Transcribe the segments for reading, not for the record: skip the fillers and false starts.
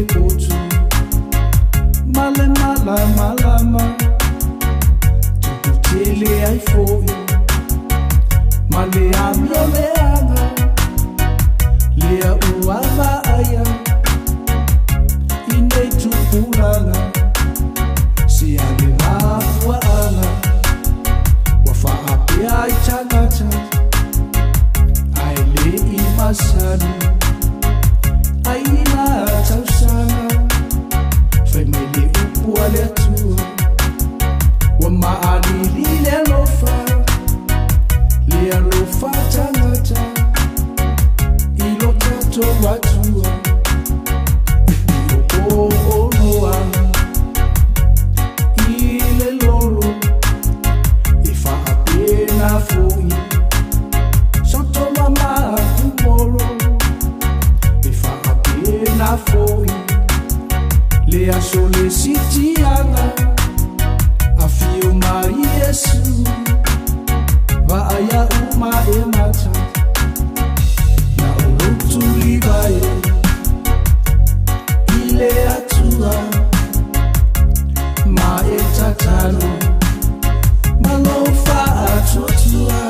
kotu male malama tukutele ai foi male amiole anga lea uava aya ine tupurana si ale mafua ana wafa apia itangata ai le imasani aina tausana family upuale tua wa maani lile lofa tangata ilo tato watua ilo noa ile loro ifa apena foi soto mama kumoro na foi lea solicitiana afio mai Yesu va aya uma emata na urutuli vai ile atua ma etatano malofa atutua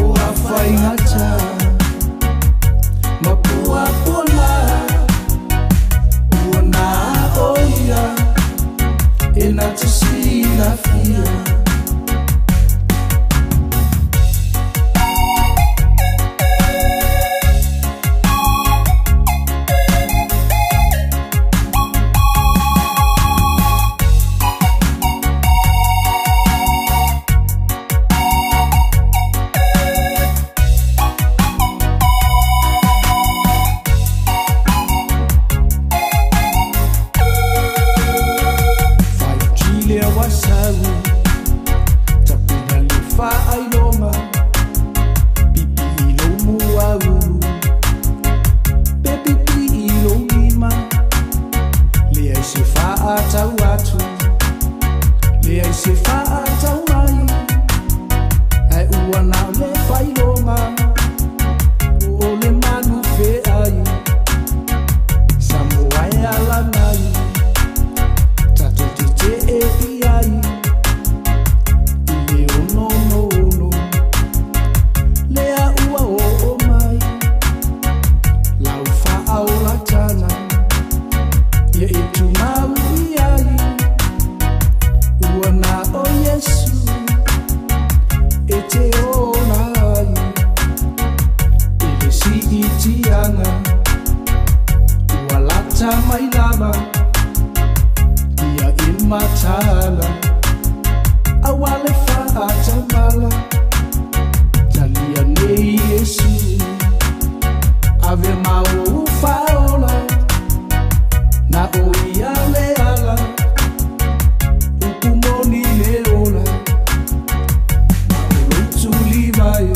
o afainata mapua pula uona oia inatusila fia wasawu tapina lifa ailoma pipi ilomu awu pipi ilomima lea sifa atawatu lea sifa atawai ai uwana lefa iloma ole manu fe ai samuai alanai mai lama ia imatala awale fa atamala talia nei Yesu ave mau faola na oia leala ukumoni leola utuli vai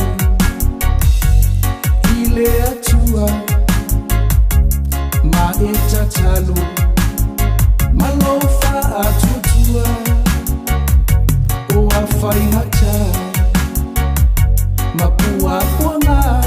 ile atua ma etatalo malofa atutua o afainata mapua kuanga